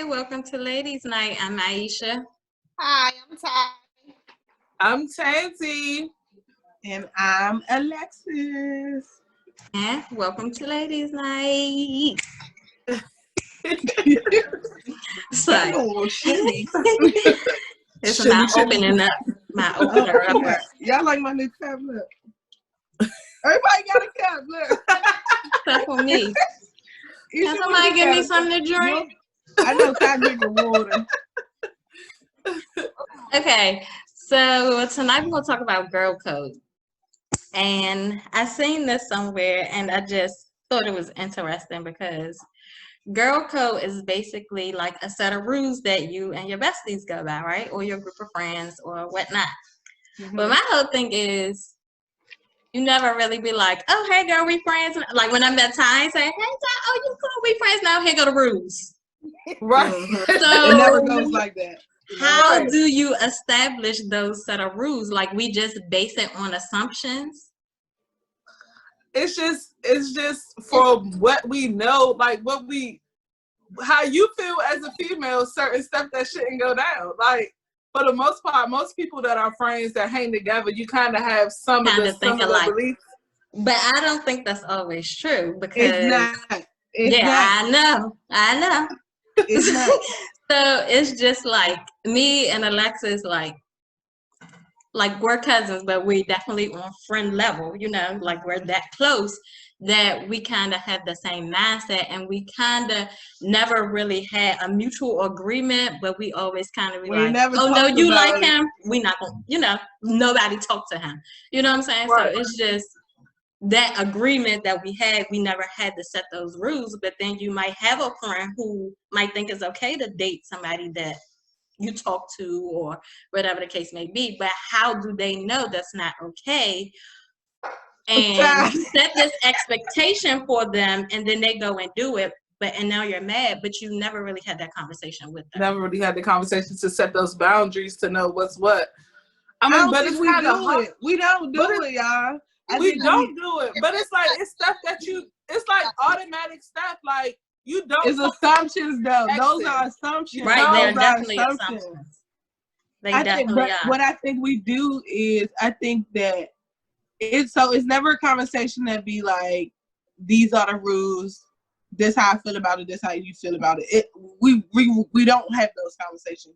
welcome to Ladies Night. I'm Aisha. Hi, I'm Ty. I'm Tansy. And I'm Alexis. And welcome to Ladies Night. So, it's my opening up. My opener up. Y'all like my new cap? Look. Everybody got a cap. Look. Except for me. Can somebody give me something to drink? I know Ty drinking water. Okay, so tonight we're going to talk about girl code. And I seen this somewhere and I just thought it was interesting because girl code is basically like a set of rules that you and your besties go by, right? Or your group of friends or whatnot. Mm-hmm. But my whole thing is you never really be like, oh, hey, girl, we friends. Like when I'm at Ty, say, hey, Ty, oh, you cool, we friends now. Here go the rules. Right. So it never goes like that. How do you establish those set of rules? Like we just base it on assumptions? It's just for what we know, like how you feel as a female, certain stuff that shouldn't go down. Like for the most part, most people that are friends that hang together, you kind of have some of the beliefs. But I don't think that's always true because it's not. I know. It's not. So it's just like me and Alexis, like we're cousins, but we definitely on friend level, you know, like we're that close that we kind of have the same mindset and we kind of never really had a mutual agreement, but we always kind of be like, oh no, you like him? We not gonna, you know, nobody talk to him. You know what I'm saying? Right. So it's just that agreement that we had, we never had to set those rules, but then you might have a friend who might think it's okay to date somebody that you talk to or whatever the case may be, but how do they know that's not okay? And you set this expectation for them and then they go and do it, and now you're mad, but you never really had that conversation with them. Never really had the conversation to set those boundaries to know what's what. I mean, but it's kind of hard. We don't do it, y'all. We don't do it, but it's like it's stuff that it's like automatic stuff. Like you don't. It's assumptions, though. Those are assumptions. Right, they're definitely assumptions. They definitely are. What I think we do is, I think that it's never a conversation that be like, these are the rules. This how I feel about it. This how you feel about it. We don't have those conversations.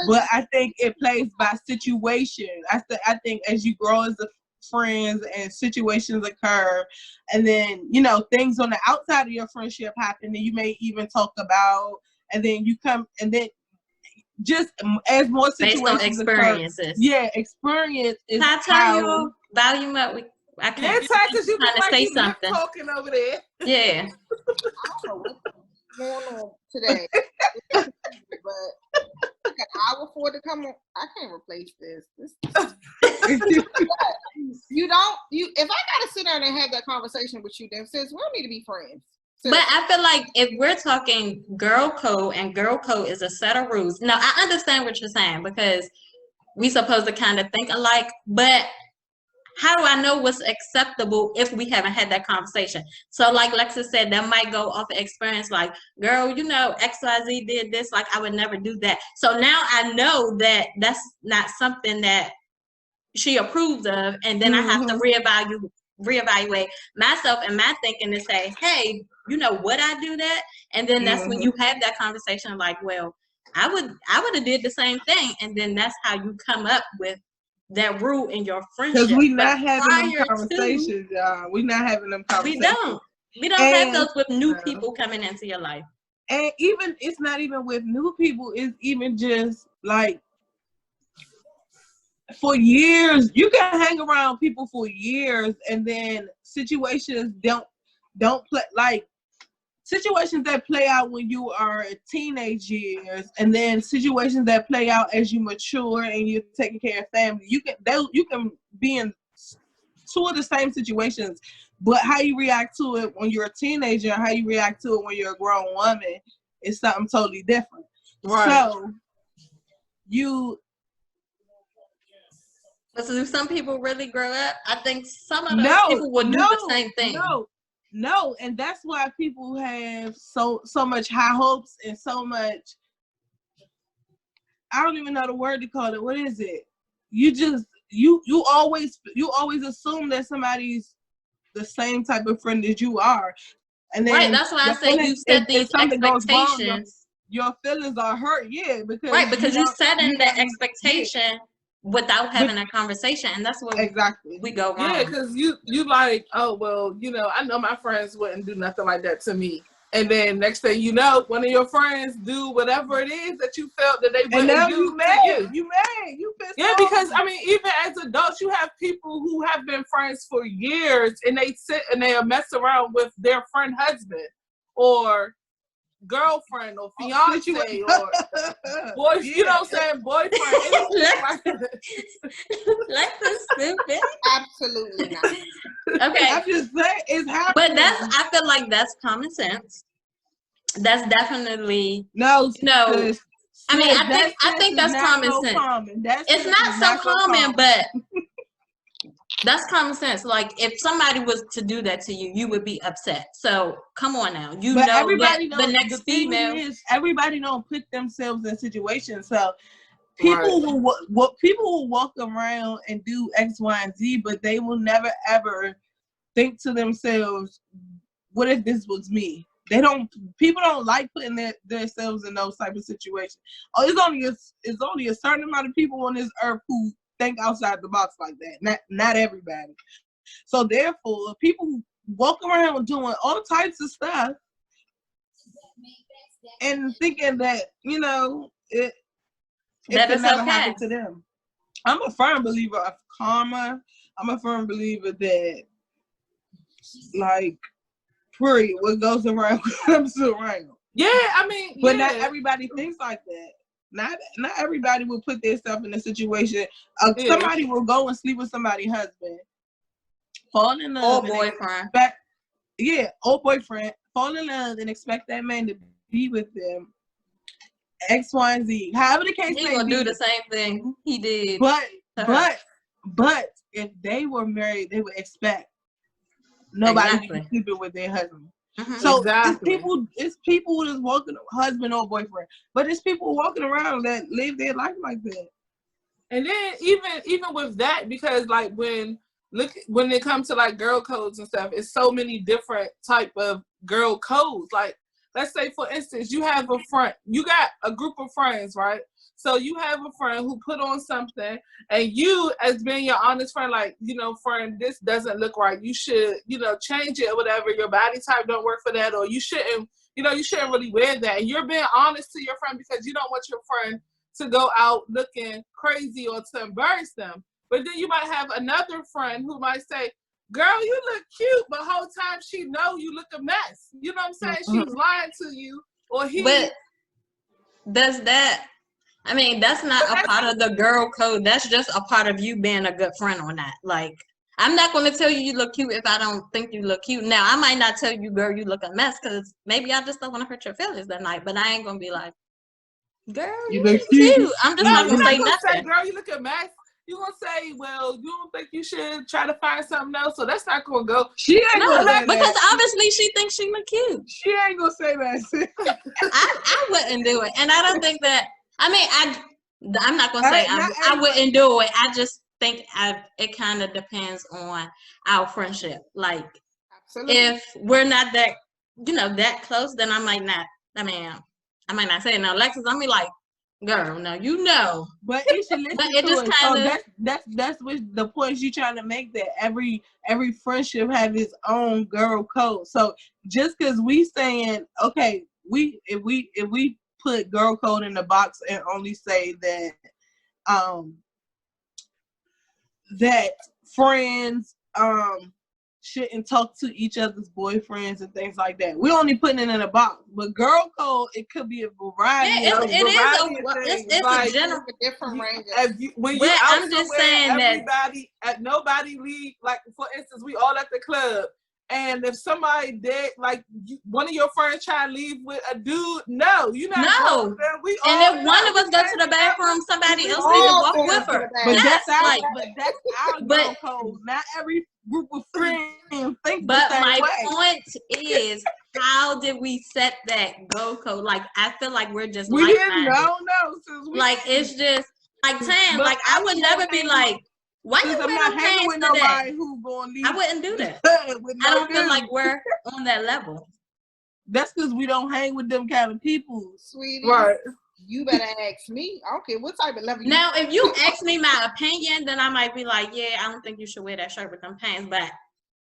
But I think it plays by situation. I think as you grow as a friends and situations occur, and then you know things on the outside of your friendship happen that you may even talk about, and then you come, and then just as more situations based on experiences occur, experience is can I tell you volume up? I can't because you trying to say something talking over there. Yeah. I don't know what's going on today, but an hour for it to come on, I can't replace this. If I gotta sit down and have that conversation with you, then sis, we don't need to be friends. But I feel like if we're talking girl code, and girl code is a set of rules. Now I understand what you're saying because we supposed to kind of think alike, but how do I know what's acceptable if we haven't had that conversation? So like Lexus said, that might go off of experience, like, girl, you know, XYZ did this, like I would never do that. So now I know that that's not something that she approves of, and then I have to reevaluate myself and my thinking to say, hey, you know, would I do that? And then that's when you have that conversation like, well, I would have did the same thing, and then that's how you come up with that rule in your friendship. Because we're not having them conversations, y'all. We're not having them conversations. We don't have those with new people coming into your life. And even, it's not even with new people. It's even just like, for years, you can hang around people for years, and then situations don't play, like situations that play out when you are teenage years, and then situations that play out as you mature and you're taking care of family. You can be in two of the same situations, but how you react to it when you're a teenager and how you react to it when you're a grown woman is something totally different. Right. So But do some people really grow up? I think some of those people will do the same thing. No, and that's why people have so much high hopes and so much I don't even know the word to call it. What is it? You just you always assume that somebody's the same type of friend as you are, and then Right, that's why I say you set these something goes wrong, expectations. your feelings are hurt. Yeah, because Right, because you set in that yeah, expectation without having a conversation, and that's where exactly we go wrong. Yeah, because you like, oh well, you know, I know my friends wouldn't do nothing like that to me. And then next thing you know, one of your friends do whatever it is that you felt that they wouldn't do you to mad. you. You mad. You pissed Yeah, off. because I mean, even as adults, you have people who have been friends for years, and they sit and they mess around with their friend husband, or girlfriend, or fiance, or boy. Yeah. You know what I'm saying, boyfriend. Anything like that. Like this stupid. Absolutely not. Okay, I'm just saying it's happening. but I feel like that's common sense. That's definitely no. no. I mean, I think that's common sense. It's not so common, but that's common sense. Like if somebody was to do that to you, you would be upset. So come on now, you but know everybody that the next female. Everybody don't put themselves in situations. So people will walk around and do X, Y, and Z, but they will never ever think to themselves, "What if this was me?" People don't like putting themselves in those type of situations. Oh, it's only a certain amount of people on this earth who think outside the box like that. Not everybody. So therefore, people walk around doing all types of stuff and thinking that, you know, it can never happen to them. I'm a firm believer of karma. I'm a firm believer that, like, period, what goes around comes around. Yeah, I mean, but not everybody thinks like that. Not everybody will put themselves in a situation. Somebody will go and sleep with somebody's husband, fall in love, or boyfriend. Or boyfriend, fall in love and expect that man to be with them. X, Y, and Z. However the case may be. He gonna do the same thing he did. But if they were married, they would expect nobody to be sleeping with their husband. Mm-hmm. So it's people that's walking, husband or boyfriend, but it's people walking around that live their life like that. And then even with that, because like when it comes to like girl codes and stuff, it's so many different type of girl codes. Like let's say for instance, you got a group of friends, right? So you have a friend who put on something, and you, as being your honest friend, like, you know, friend, this doesn't look right. You should, you know, change it or whatever. Your body type don't work for that, or you shouldn't really wear that. And you're being honest to your friend because you don't want your friend to go out looking crazy or to embarrass them. But then you might have another friend who might say, girl, you look cute, but the whole time she know you look a mess. You know what I'm saying? Mm-hmm. She's lying to you, or he. But does that? I mean, that's not a part of the girl code. That's just a part of you being a good friend or not. Like, I'm not going to tell you look cute if I don't think you look cute. Now, I might not tell you, girl, you look a mess, because maybe I just don't want to hurt your feelings that night. But I ain't going to be like, girl, you look cute. I'm just not going to say nothing. Girl, you look a mess. You're going to say, well, you don't think you should try to find something else? So that's not going to go. She ain't going to say because that. obviously she thinks she look cute. She ain't going to say that. I wouldn't do it. And I don't think that, I mean, I'm not going to say I wouldn't do it. I just think it kind of depends on our friendship. Like, absolutely. If we're not that, you know, that close, then I might not say it. Now, Alexis, I'm be like, girl, no, you know. But you should listen to just it. So that's what the point you trying to make, that every friendship have its own girl code. So just because we saying, okay, if we put girl code in the box and only say that that friends shouldn't talk to each other's boyfriends and things like that. We're only putting it in a box. But girl code, it could be a variety. Yeah, of it's like, a general different range. When you out I'm just saying that nobody leave. Like for instance, we all at the club, and if somebody did, like one of your friends try to leave with a dude, no, you're not. No. And if one of us go to the bathroom, somebody else need to walk with her. But that's our girl code. Not every group of friends think but the same my way. point is, how how did we set that goal code? Like, I feel like we're just We didn't like-minded. know since we Like, it's just like Tan. But Like, I would never be like, why you since I'm wear not them hanging pants with today? nobody who gonna leave. I wouldn't do that. with I no don't feel dude. like we're on that level. That's because we don't hang with them kind of people. Sweetie, Right. you better ask me. I don't care what type of level you Now, if you ask me my opinion, then I might be like, yeah, I don't think you should wear that shirt with them pants. But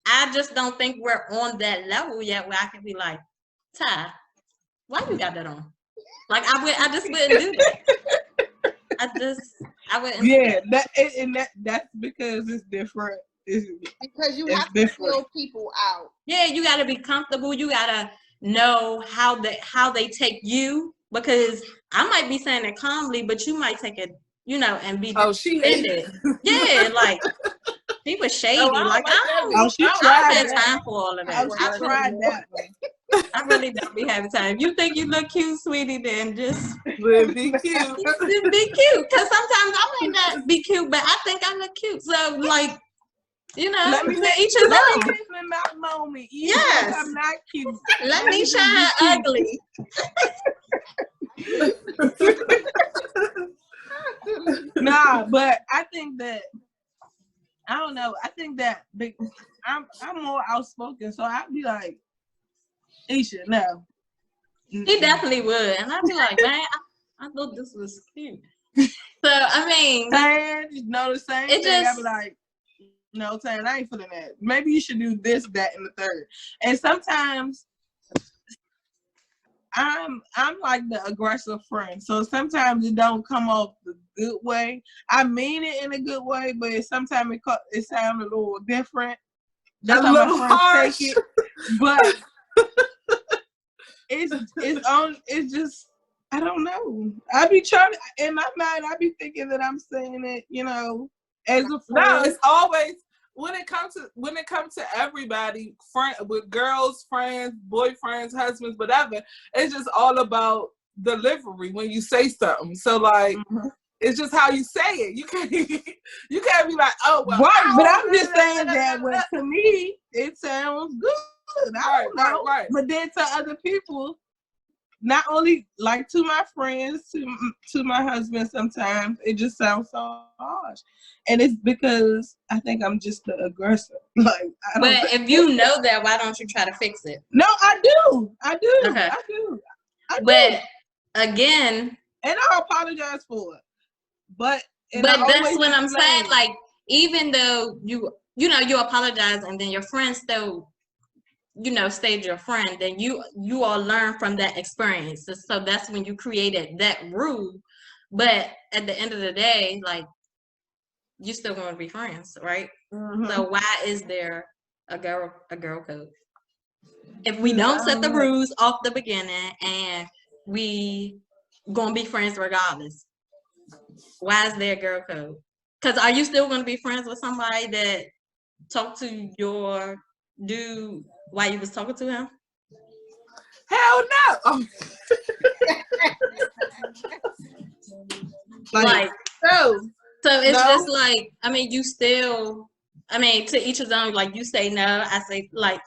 I just don't think we're on that level yet where I can be like, Ty, why you got that on? Like, I just wouldn't do that. I wouldn't. Yeah, that's because it's different. because you It's have to different. feel people out. Yeah, you got to be comfortable. You got to know how they take you, because I might be saying it calmly, but you might take it, and be Oh, she offended. Yeah, like she was shady. Oh, I don't like like that I bitch. don't, she I don't tried have that. time for all of that. Oh, she tried that. I really don't be having time. If you think you look cute, sweetie, then just Would be cute. be cute. Because sometimes I might not be cute, but I think I look cute. So, like, Let me to make each his let own. me make them out moment. Even Yes. if I'm not cute. Let me shine ugly. Nah, but I think that I don't know. I think that I'm more outspoken, so I'd be like, Isha, no. He definitely would. And I'd be like, man, I thought this was cute. So, I mean, Tan, you know the same It thing. I'd just- be like, no, Tan, I ain't feeling that. Maybe you should do this, that, and the third. And sometimes I'm like the aggressive friend. So sometimes it don't come off the good way. I mean it in a good way, but sometimes it sounds a little different. That's A how little my friends harsh. take it. But it's just I don't know. I be trying to, in my mind, I be thinking that I'm saying it, as a friend. No, it's always when it comes to everybody, with girls, friends, boyfriends, husbands, whatever. It's just all about delivery when you say something. So like, it's just how you say it. You can't be like, oh well. Right, but I'm just saying that to me it sounds good. I don't know. Right. But then to other people, not only like to my friends, to my husband, sometimes it just sounds so harsh, and it's because I think I'm just the aggressor. Like, but if you know that, why don't you try to fix it? No, I do. Okay. I do. But again, and I apologize for it. But that's always what I'm explain. saying. Like, even though you apologize and then your friend still, stayed your friend, then you all learn from that experience. So that's when you created that rule. But at the end of the day, like, you still want to be friends, right? Mhm. So why is there a girl code? If we don't set the rules off the beginning and we gonna be friends regardless, why is there a girl code? Because are you still gonna be friends with somebody that talked to your dude while you was talking to him? Hell no. Like, No. so it's No. just like, I mean, to each his own. Like, you say no, I say, like,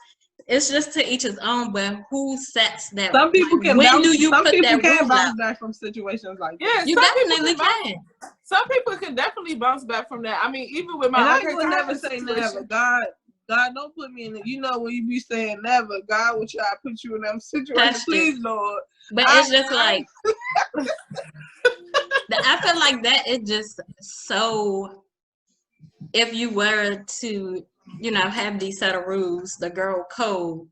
it's just to each his own. But who sets that? Some people like, can when bounce, do you some put people that can rule bounce out? back from situations like that. Yeah, You some people definitely can. Some people can definitely bounce back from that. I mean, even with my And I uncle, would I never had a say situation- never. God, don't put me in it. When you be saying never, God will try to put you in them situations. Touched it. Please, Lord. But it's just like, I feel like that is just so, if you were to, have these set of rules, the girl code,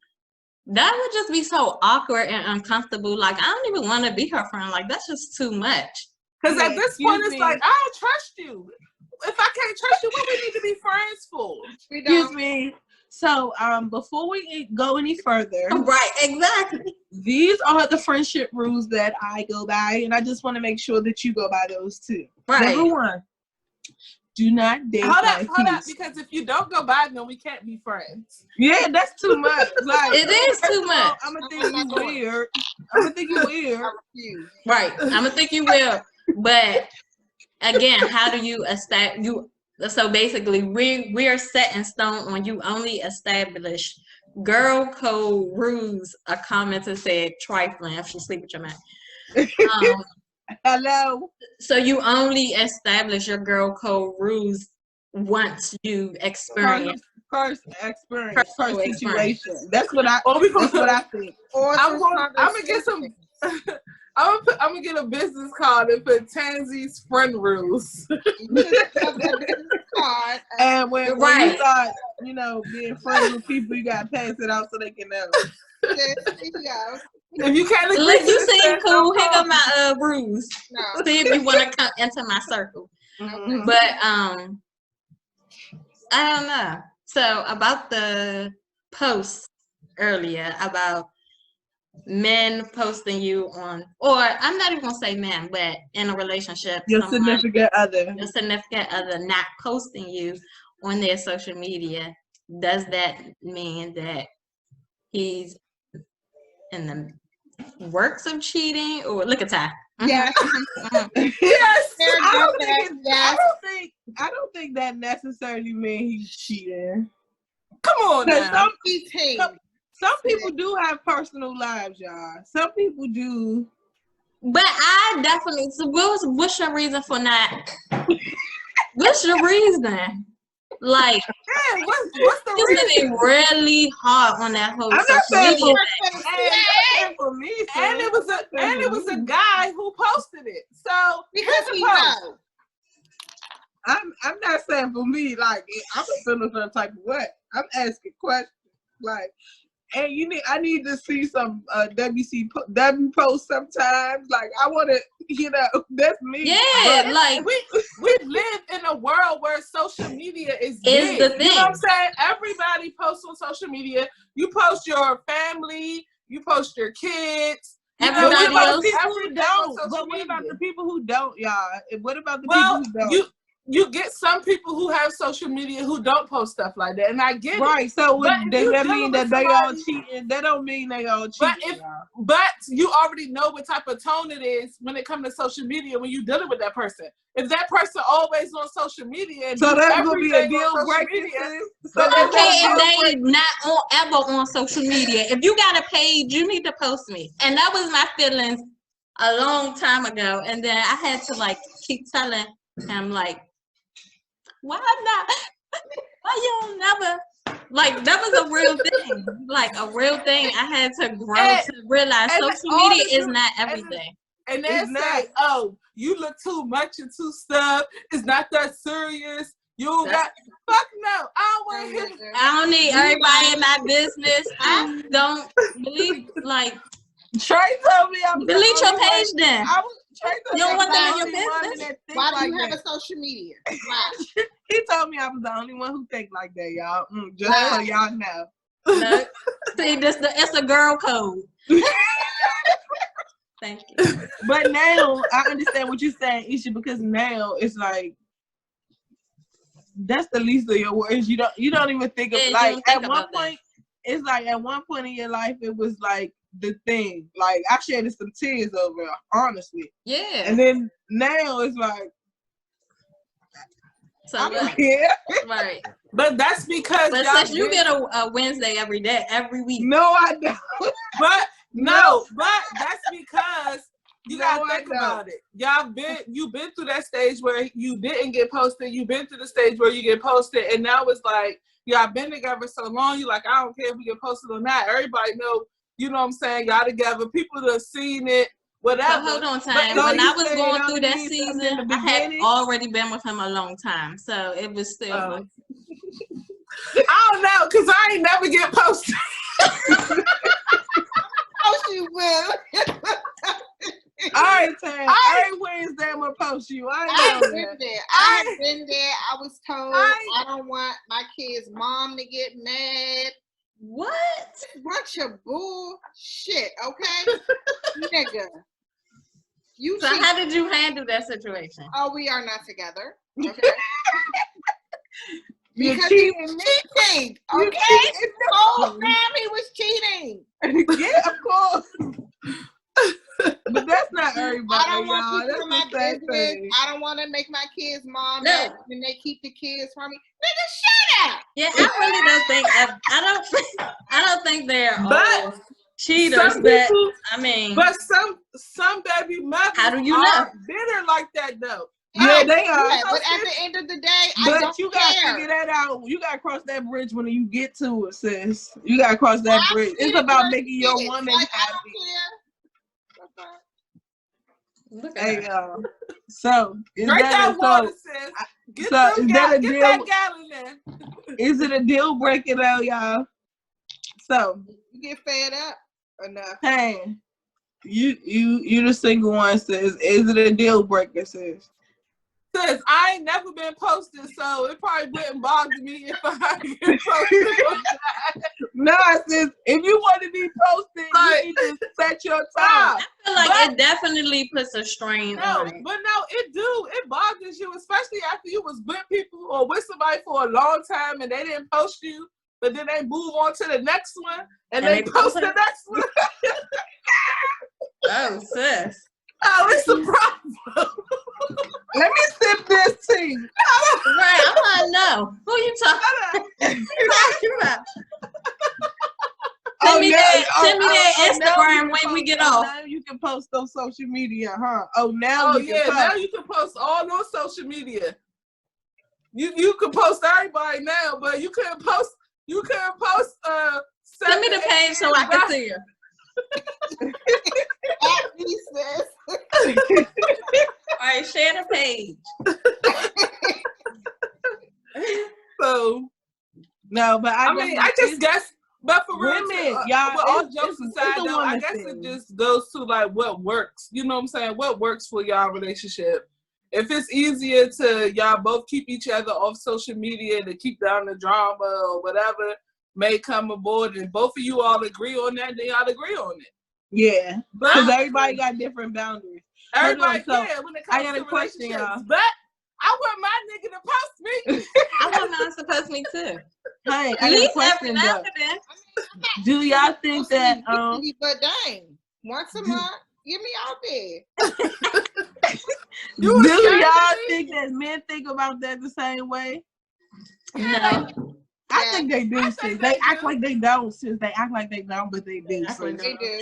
that would just be so awkward and uncomfortable. Like, I don't even want to be her friend. Like, that's just too much. Because Yeah, at this excuse point, it's me. like, I don't trust you. If I can't trust you, what we need to be friends for? We Excuse don't. me. So, before we go any further, Right, exactly. these are the friendship rules that I go by, and I just want to make sure that you go by those too. Right. Number one, do not date Hold like up, because if you don't go by them, we can't be friends. Yeah, that's too much. Like, It is too much. I'm gonna think you weird. I'm gonna think you weird. I refuse. Right. I'm gonna think you will. But again, how do you So basically, we are set in stone on you only establish girl code rules. A commenter said trifling if she sleep with your man. Hello. So you only establish your girl code rules once you experience First experience, personal first situation. experience. That's what I think. Or I'm through gonna get some. I'm gonna get a business card and put Tansy's friend rules. You just have a business card. And when you Right. start, being friends with people, you gotta pass it out so they can know. There you go. If you can't agree Look, to you this, seem then cool. no Here go problem. my rules. No. See if you want to come into my circle. Mhm. But I don't know. So about the post earlier about men posting you on, or I'm not even gonna say men, but in a relationship, Your someone, significant other. your significant other not posting you on their social media, does that mean that he's in the works of cheating? Or look at Ty. Yes. Yes. I don't think that necessarily means he's cheating. Come on Because now. some people do have personal lives, y'all. Some people do. But I definitely. So what's your reason for not? What's your reason? Like, Man, what's the this reason? is really hard on that whole I'm not social saying media for, for me. And it was a guy who posted it. So Because he post. knows. I'm not saying for me, like I'm feeling some type of way. I'm asking questions, like, hey, I need to see some W post sometimes. Like I want to, that's me. Yeah, But like we live in a world where social media is big. the You know what I'm thing. saying? Everybody posts on social media. You post your family. You post your kids. Everybody you post else. people who everything on don't. social But what about media. the people who don't, y'all? What about the Well, people who don't? you get some people who have social media who don't post stuff like that, and I get it. Right. So But if does you that dealing mean with that they all somebody- cheating? That don't mean they all But cheating. But you already know what type of tone it is when it comes to social media when you're dealing with that person. If that person always on social media, and So do that's gonna be a everything on deal social breaker. media, sis? So So that's Okay, a if deal they not ever on social media, if you got a page, you need to post me. And that was my feelings a long time ago. And then I had to like keep telling him like, why not? Why you don't never? Like that was a real thing. Like a real thing. I had to grow to realize and social all media the is do- not and everything. and they It's say, "Oh, you look too much into stuff. It's not that serious. You don't got fuck no. I don't want to hear the I don't need everybody in my business. I don't believe like Trey told me I'm delete your page then. Trey told You don't me want I'm that in the your only one business? that think Why do like you have that. a social media? Why? He told me I was the only one who think like that, y'all. Just Wow. so y'all know. No. See, it's a girl code. Thank you. But now I understand what you're saying, Isha, because now it's like that's the least of your worries. You don't even think of Yeah, you like don't think at one about that. point. It's like at one point in your life, it was like the thing. Like I shed some tears over it, honestly. Yeah. And then now it's like So I don't look, care. right. But that's because But y'all since you been- get a Wednesday every day, every week. No, I don't. But No. but that's because you No, gotta I think don't. about it. You've been through that stage where you didn't get posted. You've been through the stage where you get posted, and now it's like y'all been together so long. You like, I don't care if we get posted or not. Everybody know, you know what I'm saying? Y'all together. People have seen it. Whatever. So hold on, But time. so When you I was say going it through only that means something season, in the I had beginning? already been with him a long time, so it was still. like, I don't know, cause I ain't never get posted. Oh, she will. All right, Tam. I- Every Wednesday I'm gonna post you. I I've ain't been know there. I have been there. I was told I- I don't want my kid's mom to get mad. What? Bunch of bullshit, okay? Nigga. You So cheat. how did you handle that situation? Oh, we are not together. Okay. You're Because cheating. he was cheating. You're Okay. cheating. The whole family was cheating. Yeah, of course. But that's not I everybody, don't y'all. want people in my That's the same business. thing. I don't want to make my kids mom No. mad when they keep the kids from me. Nigga, shut up. Yeah, I really don't think I don't think they're But all cheaters, some but people, I mean, but some baby mothers How do you know? are bitter like that though. Yeah, they are. Yeah, but at the end of the day, I But don't you gotta care. figure that out. You gotta cross that bridge when you get to it, sis. You gotta cross that I bridge. see It's it about where making it your is. woman Like, I happy. don't care. look at Hey, her. y'all. So is Drink that water, so sis. Get, so them is that a get deal? that gallon in. is it a deal breaker though, y'all? So You get fed up enough. hey, you the single one, sis. Is it a deal breaker, sis? Sis, I ain't never been posted, so it probably wouldn't bother me if I get posted on that. No, sis. If you want to be posted, Like, you need to set your Nah, time. I feel like but- it definitely puts a strain on it. but no, it bothers you, especially after you was with people or with somebody for a long time and they didn't post you, but then they move on to the next one and they post the next one. Oh, sis. Oh, it's a problem. Let me sip this tea. Right, I want to know. Who you talking about? Send me that Instagram when we get off. Now you can post on social media, huh? Oh, now Oh you yeah, can now post. you can post all on social media. You can post everybody now, but you couldn't post. Send me the page so I can see her. At me, sis. All right, share the page. So No, but I mean, I just guess. But for real, women, too, y'all, but all it's jokes a aside, though, I woman guess thing. it just goes to like what works. You know what I'm saying? What works for y'all relationship? If it's easier to y'all both keep each other off social media to keep down the drama or whatever may come aboard, and both of you all agree on that, then y'all agree on it. Yeah, But because everybody got different boundaries. everybody, so yeah, when it I comes got to a question, relationships. y'all. But I want my nigga to post me. I want mine to post me too. Hey, At I got a least every question now though. and then. Do y'all think that Weekly, but dang, once a month, get me out there. do You ashamed y'all of me? think that men think about that the same way? No. I think they do, I sis. think They they act do. like they don't, sis. They act like they don't, but they do, Exactly. sis. They do.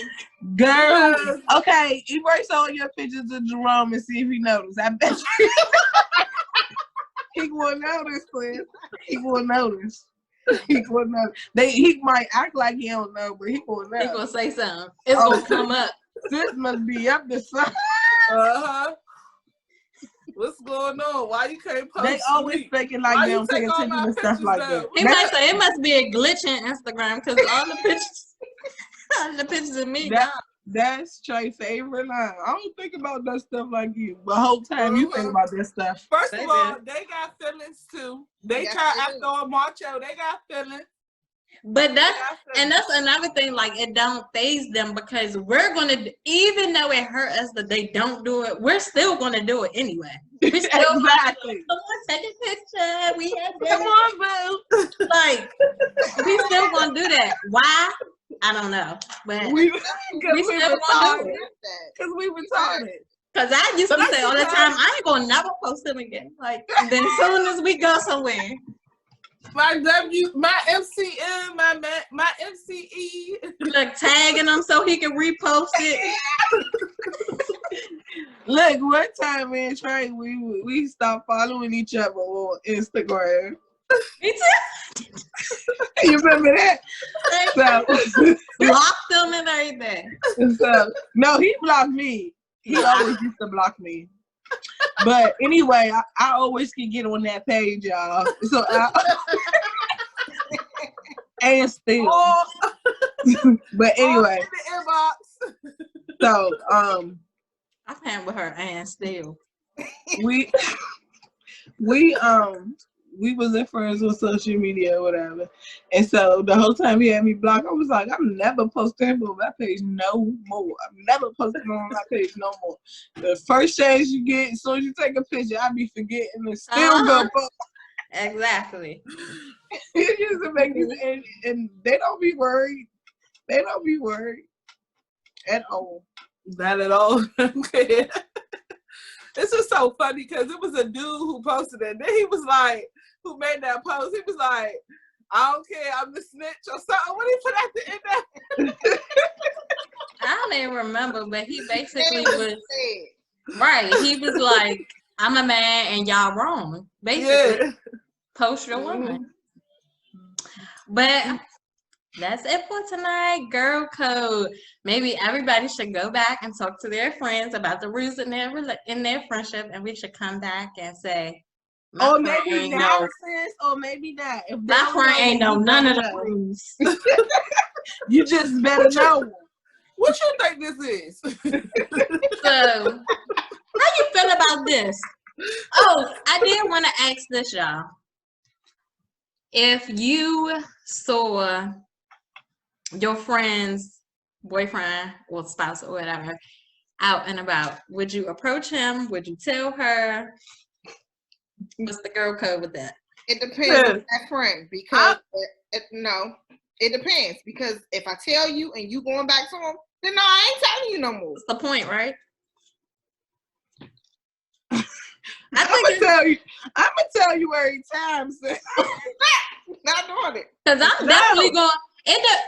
Girl, Yes. okay, erase all your pictures of Jerome and see if he notices. I bet you. He will notice, sis. He will notice. He will notice. He might act like he don't know, but he will He know. gonna say something. It's Oh. gonna come up. This must be up to something. What's going on? Why you can't post? They always me? faking like Why they you don't pay take all attention my to stuff pictures like down? that. He might say it must be a glitch in Instagram because all the pictures, all the pictures of me. That- That's Trey's favorite line. I don't think about that stuff like you. The whole time you think about that stuff. First They of all, do. they got feelings too. They Yes, try they after do. all macho. They got feelings. But They that's got and feelings. that's another thing. Like it don't phase them because we're gonna, even though it hurt us that they don't do it, we're still gonna do it anyway. We still Exactly. come on, take a picture. We have Come dinner. on, boo. Like we still gonna do that. Why? I don't know. But We we still still gonna do retarded. it. Because we retarded. Cause I used But to that's say all the because- time, I ain't gonna never post them again. Like then as soon as we go somewhere, My MCM, my MCE. like tagging him so he can repost it. Look, one time me and Trey, we stopped following each other on Instagram. Me too. You remember that? So, Blocked them and everything. no, he blocked me. He always used to block me. But anyway, I always can get on that page, y'all. So and still. All, But anyway, all in the inbox. so I can't with her and still. we wasn't friends on social media or whatever. And so the whole time he had me blocked, I was like, I'm never posting him on my page no more. I'm never posting him on my page no more. The first chance you get, as soon as you take a picture, I be forgetting and still go post. Exactly. It used to make me, and they don't be worried. They don't be worried at all. Not at all. This is so funny because it was a dude who posted it. Then he was like, who made that post? He was like, I don't care, I'm the snitch or something. What did he put at the end there? I don't even remember, but he basically was right. He was like, I'm a man and y'all wrong. Basically, Yeah. post your woman. But that's it for tonight, girl code. Maybe everybody should go back and talk to their friends about the rules in their friendship, and we should come back and say, or maybe not, sis, or maybe not. If my friend ain't know none of the rules. You just better know. What you think this is? So, how you feel about this? Oh, I did want to ask this, y'all. If you saw your friend's boyfriend or spouse or whatever out and about, would you approach him? Would you tell her? What's the girl code with that? It depends on that friend because no, it depends because if I tell you and you going back to him, then no, I ain't telling you no more. What's the point, right? I'm gonna tell you every time, sis. Not doing it. Because I'm definitely going.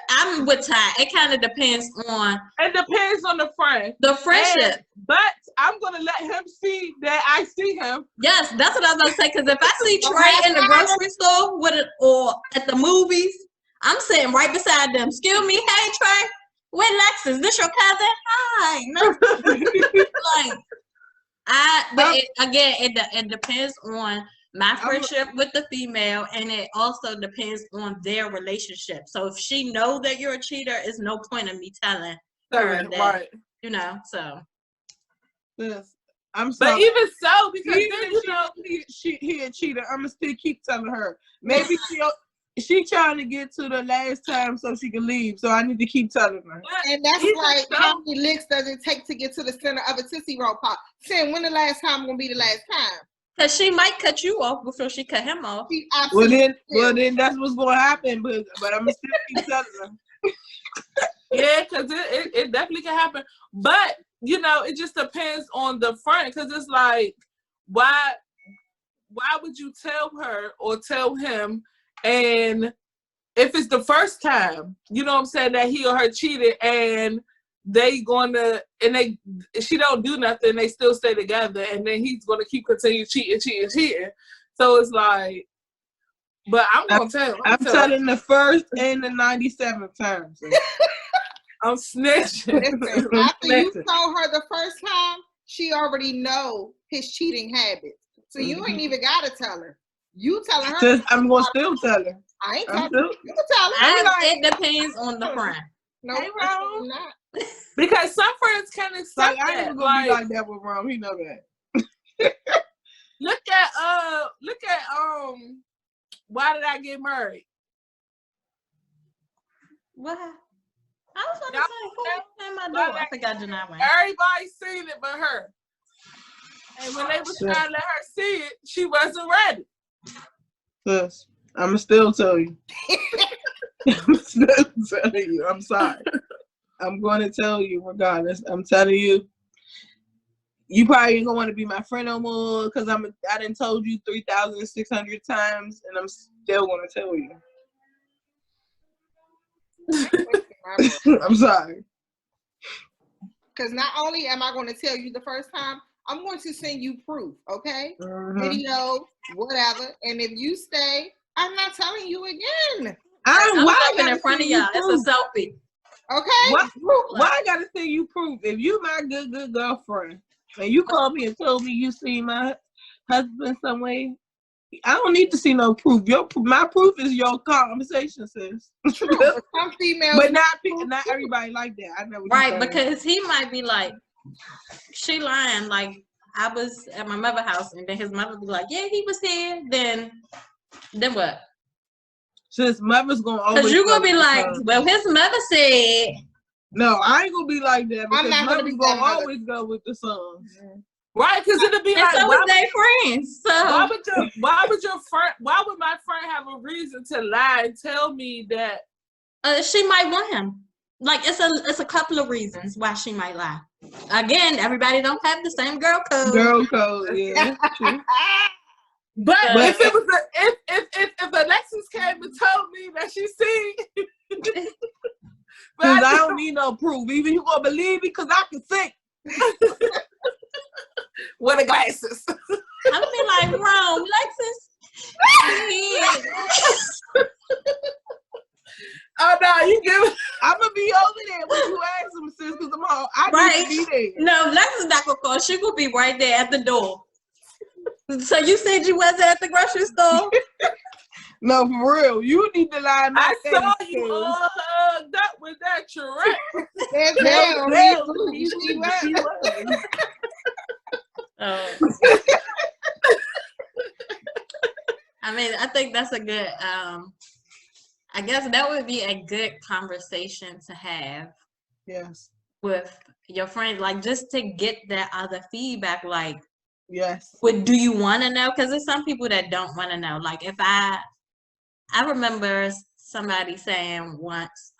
I'm with Ty. It kind of depends on. It depends on the friend. The friendship. But I'm gonna let him see that I see him. Yes, that's what I was gonna say. Because if I see Trey in the grocery store with it or at the movies, I'm sitting right beside them. Excuse me, hey Trey, where Lex is? This your cousin? Hi. No. But it depends on my friendship with the female, and it also depends on their relationship. So if she know that you're a cheater, it's no point in me telling her that, right. you know. So yes, I'm sorry. But even so, because even then, if he a cheater, I'ma still keep telling her. Maybe she trying to get to the last time so she can leave. So I need to keep telling her. And that's like how many licks does it take to get to the center of a Tootsie Roll Pop? Saying when the last time gonna be the last time? Because she might cut you off before she cut him off. Well then that's what's gonna happen. But I'm gonna still keep telling her. Yeah, because it definitely can happen. But you know, it just depends on the friend. Because it's like, why would you tell her or tell him? And if it's the first time, you know what I'm saying, that he or her cheated, and she don't do nothing, they still stay together, and then he's gonna continue cheating. So it's like, but I'm gonna tell. I'm telling the first and the 97th time. So. I'm snitching. Listen, after you told her the first time, she already know his cheating habits. So you ain't even gotta tell her. You telling her. I'm gonna still tell her. I ain't telling her. You can tell her. It depends on the friend. No, not. Because some friends can't accept I ain't gonna be like that with Rom. He know that. Look at Why Did I Get Married? What? I was about to say, who came my door? I forgot Janai went. Everybody seen it but her. And when they was trying to let her see it, she wasn't ready. Sis, I'ma still tell you. I'm still telling you. I'm sorry. I'm going to tell you regardless. I'm telling you. You probably ain't gonna want to be my friend no more because I done told you 3,600 times, and I'm still gonna tell you. I'm sorry. Because not only am I going to tell you the first time, I'm going to send you proof, okay? Video, whatever. And if you stay, I'm not telling you again. I'm walking in front of y'all. It's a selfie. Okay? Why I gotta send you proof? If you my good girlfriend and you called me and told me you seen my husband some way, I don't need to see no proof. My proof is your conversation, sis. True, but some females, but not everybody like that. I know. Right, because he might be like, she lying. Like I was at my mother's house, and then his mother be like, "Yeah, he was here." Then what? Since mother's gonna always. Because you gonna be like, "Well, his mother said." No, I ain't gonna be like that because I'm not mother's gonna always go with the sons. Right, because it'll be and like, so was they friends. So why would my friend have a reason to lie and tell me that she might want him? like it's a couple of reasons why she might lie. Again, everybody don't have the same girl code. Girl code, yeah. True. But But- if it was if Alexis came and told me that she seen, but Cause I don't need no proof. Even you gonna believe me, cause I can sing. with the glasses. I'm gonna be like, Rome, Lexus. Oh no, you give it. I'm gonna be over there when you ask them, sis, cause I'm all, I Right. need to be there. No, Lexus not gonna call. She will be right there at the door. So you said you wasn't at the grocery store? No, for real. You need to lie in my I saw face, you sis. all hugged up with that Shrek. Oh. I mean, I think that's a good. I guess that would be a good conversation to have Yes. with your friend, like just to get that other feedback. Like, Yes. what do you want to know? Because there's some people that don't want to know. Like, if I remember somebody saying once,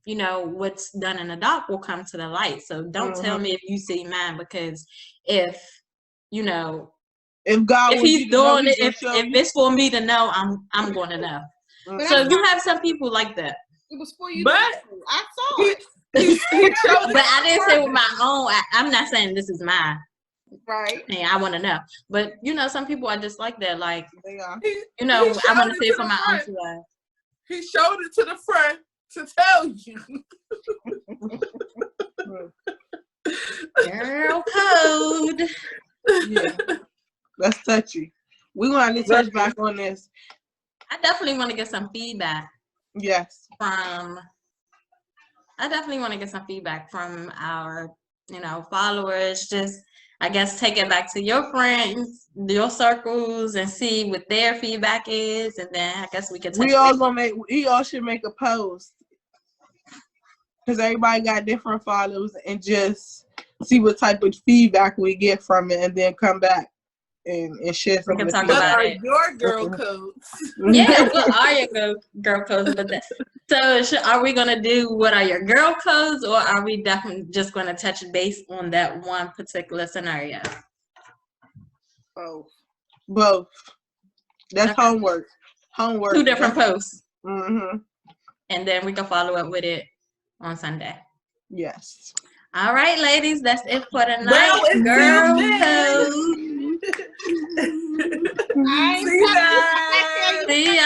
you know, what's done in the dark will come to the light. So don't tell me if you see mine, because if you know, If God if wants he's you to know, doing it, gonna if show you. it's for me to know, I'm going to know. Mhm. So you have some people like that. It was for you. But- to know. I saw it. He showed But I didn't say with my own. I'm not saying this is mine. Right. And I want to know. But you know, some people are just like that. Like, They are. you know, He I want showed to say it it to for the my own friend. two eyes. He showed it to the friend to tell you. Girl code. Yeah. That's touchy. We're gonna have to touch back on this. I definitely want to get some feedback Yes. from. I definitely want to get some feedback from our, you know, followers. Just, I guess, take it back to your friends, your circles, and see what their feedback is, and then I guess we can. We all should make a post. Cause everybody got different followers, and just see what type of feedback we get from it, and then come back and share some We can of the talk What about feedback. are it. your girl codes? Yeah, what are your girl codes? But so, are we gonna do what are your girl codes, or are we definitely just gonna touch base on that one particular scenario? Oh. Both. That's Okay. homework. Homework. Two different posts, Mm-hmm. and then we can follow up with it on Sunday. Yes. All right, ladies, that's it for tonight. Well, until Girl then. code. I ain't See you telling you. guys. See ya.